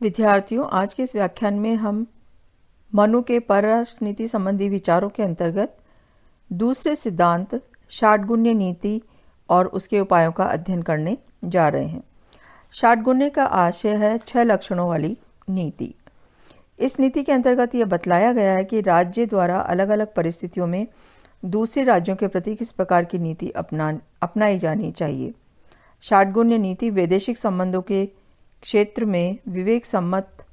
विद्यार्थियों, आज के इस व्याख्यान में हम मनु के परराष्ट्र नीति संबंधी विचारों के अंतर्गत दूसरे सिद्धांत षाटगुण्य नीति और उसके उपायों का अध्ययन करने जा रहे हैं। षाटगुण्य का आशय है 6 लक्षणों वाली नीति। इस नीति के अंतर्गत यह बतलाया गया है कि राज्य द्वारा अलग अलग परिस्थितियों में दूसरे राज्यों के प्रति किस प्रकार की नीति अपनाई जानी चाहिए। षाटगुण्य नीति वैदेशिक संबंधों के क्षेत्र में विवेक सम्मत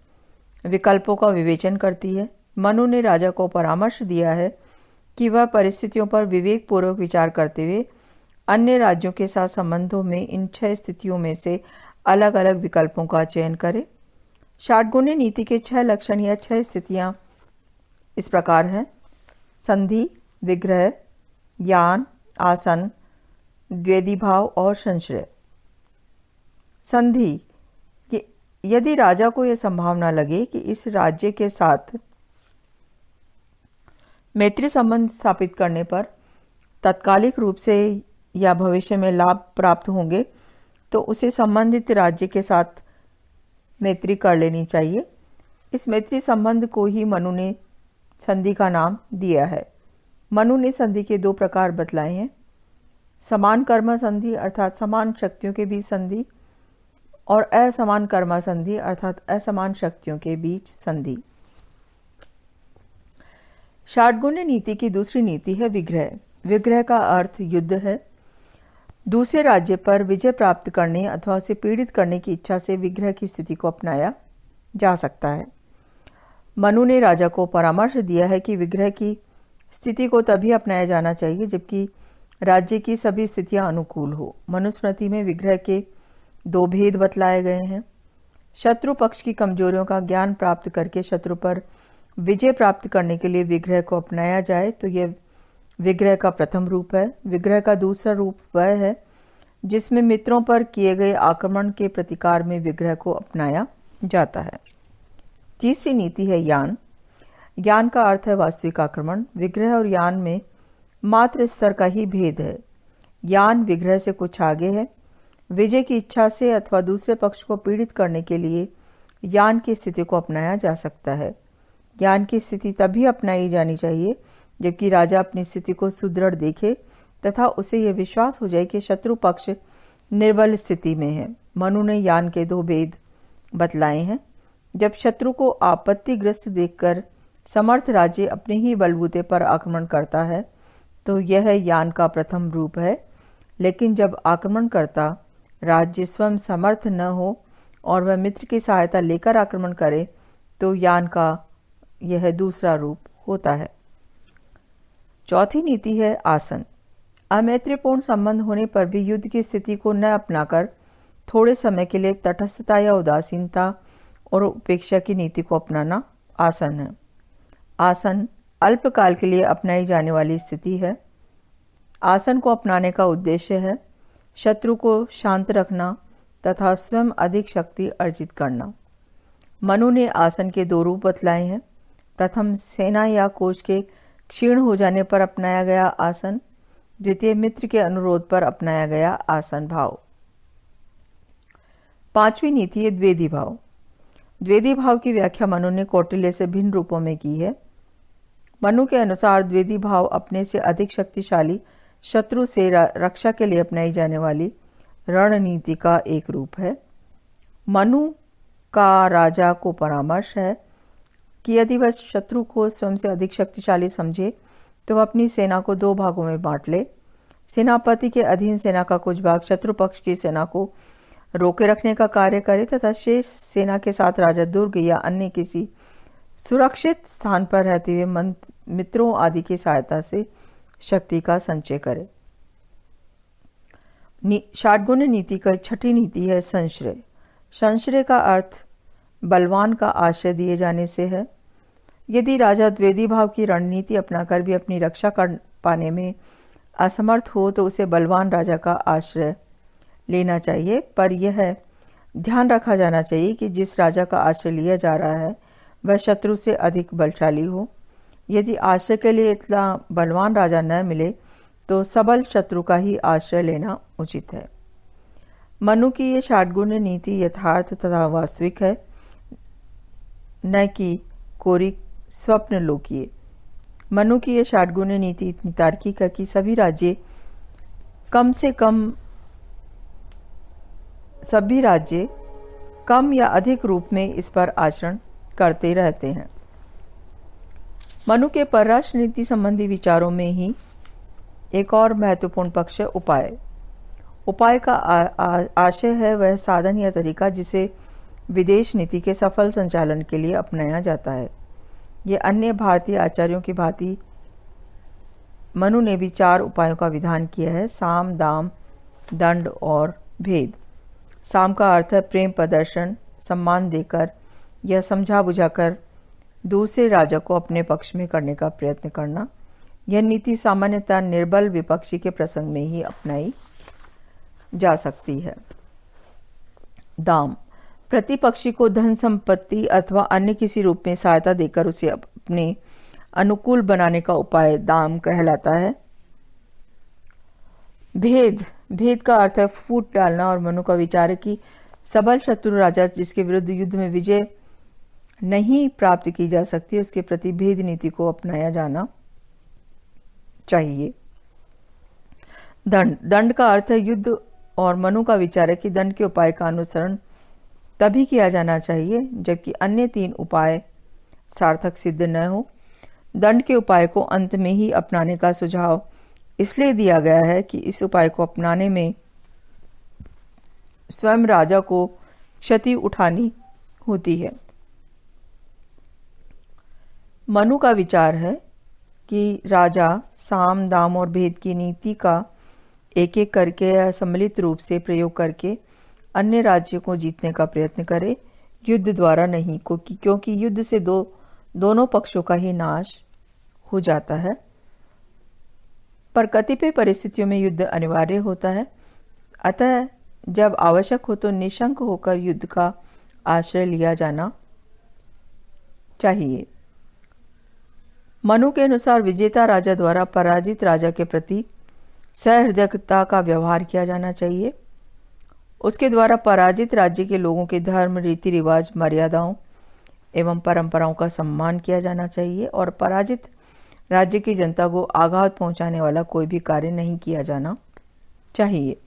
विकल्पों का विवेचन करती है। मनु ने राजा को परामर्श दिया है कि वह परिस्थितियों पर विवेक पूर्वक विचार करते हुए अन्य राज्यों के साथ संबंधों में इन 6 स्थितियों में से अलग अलग विकल्पों का चयन करे। षाटगुण्य नीति के 6 लक्षण या 6 स्थितियां इस प्रकार हैं: संधि, विग्रह, यान, आसन, द्वेधीभाव और संश्रय। संधि: यदि राजा को यह संभावना लगे कि इस राज्य के साथ मैत्री संबंध स्थापित करने पर तात्कालिक रूप से या भविष्य में लाभ प्राप्त होंगे, तो उसे संबंधित राज्य के साथ मैत्री कर लेनी चाहिए। इस मैत्री संबंध को ही मनु ने संधि का नाम दिया है। मनु ने संधि के 2 प्रकार बतलाए हैं: समान कर्म संधि अर्थात समान शक्तियों के बीच संधि, और असमान कर्म संधि अर्थात असमान शक्तियों के बीच संधि। षाटगुण्य नीति की दूसरी नीति है विग्रह। विग्रह का अर्थ युद्ध है। दूसरे राज्य पर विजय प्राप्त करने अथवा उसे पीड़ित करने की इच्छा से विग्रह की स्थिति को अपनाया जा सकता है। मनु ने राजा को परामर्श दिया है कि विग्रह की स्थिति को तभी अपनाया जाना चाहिए जबकि राज्य की सभी स्थितियां अनुकूल हो। मनुस्मृति में विग्रह के 2 भेद बतलाए गए हैं। शत्रु पक्ष की कमजोरियों का ज्ञान प्राप्त करके शत्रु पर विजय प्राप्त करने के लिए विग्रह को अपनाया जाए तो यह विग्रह का प्रथम रूप है। विग्रह का दूसरा रूप वह है जिसमें मित्रों पर किए गए आक्रमण के प्रतिकार में विग्रह को अपनाया जाता है। तीसरी नीति है यान। यान का अर्थ है वास्तविक आक्रमण। विग्रह और यान में मात्र स्तर का ही भेद है। यान विग्रह से कुछ आगे है। विजय की इच्छा से अथवा दूसरे पक्ष को पीड़ित करने के लिए यान की स्थिति को अपनाया जा सकता है। यान की स्थिति तभी अपनाई जानी चाहिए जबकि राजा अपनी स्थिति को सुदृढ़ देखे तथा उसे यह विश्वास हो जाए कि शत्रु पक्ष निर्बल स्थिति में है। मनु ने यान के 2 भेद बतलाए हैं। जब शत्रु को आपत्तिग्रस्त देखकर समर्थ राज्य अपने ही बलबूते पर आक्रमण करता है तो यह यान का प्रथम रूप है, लेकिन जब आक्रमणकर्ता राज्य स्वयं समर्थ न हो और वह मित्र की सहायता लेकर आक्रमण करे तो यान का यह दूसरा रूप होता है। चौथी नीति है आसन। अमैत्रीपूर्ण संबंध होने पर भी युद्ध की स्थिति को न अपनाकर थोड़े समय के लिए तटस्थता या उदासीनता और उपेक्षा की नीति को अपनाना आसन है। आसन अल्पकाल के लिए अपनाई जाने वाली स्थिति है। आसन को अपनाने का उद्देश्य है शत्रु को शांत रखना तथा स्वयं अधिक शक्ति अर्जित करना। मनु ने आसन के 2 रूप बतलाए हैं। प्रथम सेना या कोष के क्षीण हो जाने पर अपनाया गया आसन, द्वितीय मित्र के अनुरोध पर अपनाया गया आसन भाव। 5वीं नीति है द्वेधी भाव। द्वेधी भाव की व्याख्या मनु ने कौटिल्य से भिन्न रूपों में की है। मनु के अनुसार द्वेधी भाव अपने से अधिक शक्तिशाली शत्रु से रक्षा के लिए अपनाई जाने वाली रणनीति का एक रूप है। मनु का राजा को परामर्श है कि यदि वह शत्रु को स्वयं से अधिक शक्तिशाली समझे तो वह अपनी सेना को 2 भागों में बांट ले। सेनापति के अधीन सेना का कुछ भाग शत्रु पक्ष की सेना को रोके रखने का कार्य करे तथा शेष सेना के साथ राजा दुर्ग या अन्य किसी सुरक्षित स्थान पर रहते हुए मित्रों आदि की सहायता से शक्ति का संचय करे। षाटगुण्य नीति का 6ठी नीति है संश्रय। संश्रय का अर्थ बलवान का आश्रय दिए जाने से है। यदि राजा द्वेधी भाव की रणनीति अपनाकर भी अपनी रक्षा कर पाने में असमर्थ हो तो उसे बलवान राजा का आश्रय लेना चाहिए, पर यह ध्यान रखा जाना चाहिए कि जिस राजा का आश्रय लिया जा रहा है वह शत्रु से अधिक बलशाली हो। यदि आश्रय के लिए इतना बलवान राजा न मिले तो सबल शत्रु का ही आश्रय लेना उचित है। मनु की ये षाटगुण्य नीति यथार्थ तथा वास्तविक है। न कि कोरी स्वप्न लोकीय। मनु की यह षाटगुण्य नीति इतनी तार्किक है कि सभी राज्य कम या अधिक रूप में इस पर आचरण करते रहते हैं। मनु के परराष्ट्र नीति संबंधी विचारों में ही एक और महत्वपूर्ण पक्ष है उपाय। उपाय का आशय है वह साधन या तरीका जिसे विदेश नीति के सफल संचालन के लिए अपनाया जाता है। ये अन्य भारतीय आचार्यों की भांति मनु ने भी 4 उपायों का विधान किया है: साम, दाम, दंड और भेद। साम का अर्थ है प्रेम प्रदर्शन, सम्मान देकर या समझा बुझाकर दूसरे राजा को अपने पक्ष में करने का प्रयत्न करना। यह नीति सामान्यतः निर्बल विपक्षी के प्रसंग में ही अपनाई जा सकती है। दाम, प्रतिपक्षी को धन संपत्ति अथवा अन्य किसी रूप में सहायता देकर उसे अपने अनुकूल बनाने का उपाय दाम कहलाता है। भेद का अर्थ है फूट डालना, और मनु का विचार है कि सबल शत्रु राजा जिसके विरुद्ध युद्ध में विजय नहीं प्राप्त की जा सकती उसके प्रति भेद नीति को अपनाया जाना चाहिए। दंड का अर्थ है युद्ध, और मनु का विचार है कि दंड के उपाय का अनुसरण तभी किया जाना चाहिए जबकि अन्य 3 उपाय सार्थक सिद्ध न हो। दंड के उपाय को अंत में ही अपनाने का सुझाव इसलिए दिया गया है कि इस उपाय को अपनाने में स्वयं राजा को क्षति उठानी होती है। मनु का विचार है कि राजा साम, दाम और भेद की नीति का एक एक करके या सम्मिलित रूप से प्रयोग करके अन्य राज्यों को जीतने का प्रयत्न करे, युद्ध द्वारा नहीं, क्योंकि युद्ध से दोनों पक्षों का ही नाश हो जाता है। पर कतिपय परिस्थितियों में युद्ध अनिवार्य होता है, अतः जब आवश्यक हो तो निशंक होकर युद्ध का आश्रय लिया जाना चाहिए। मनु के अनुसार विजेता राजा द्वारा पराजित राजा के प्रति सहृदयता का व्यवहार किया जाना चाहिए। उसके द्वारा पराजित राज्य के लोगों के धर्म, रीति रिवाज, मर्यादाओं एवं परंपराओं का सम्मान किया जाना चाहिए, और पराजित राज्य की जनता को आघात पहुंचाने वाला कोई भी कार्य नहीं किया जाना चाहिए।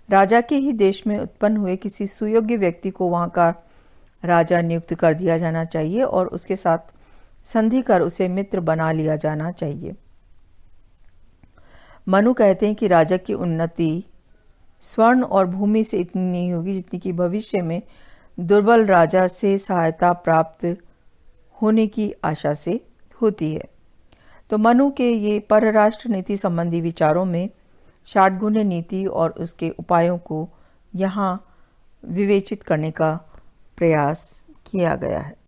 राजा के ही देश में उत्पन्न हुए किसी सुयोग्य व्यक्ति को वहां का राजा नियुक्त कर दिया जाना चाहिए और उसके साथ संधि कर उसे मित्र बना लिया जाना चाहिए। मनु कहते हैं कि राजा की उन्नति स्वर्ण और भूमि से इतनी नहीं होगी जितनी कि भविष्य में दुर्बल राजा से सहायता प्राप्त होने की आशा से होती है। तो मनु के ये परराष्ट्र नीति संबंधी विचारों में षाटगुण्य नीति और उसके उपायों को यहाँ विवेचित करने का प्रयास किया गया है।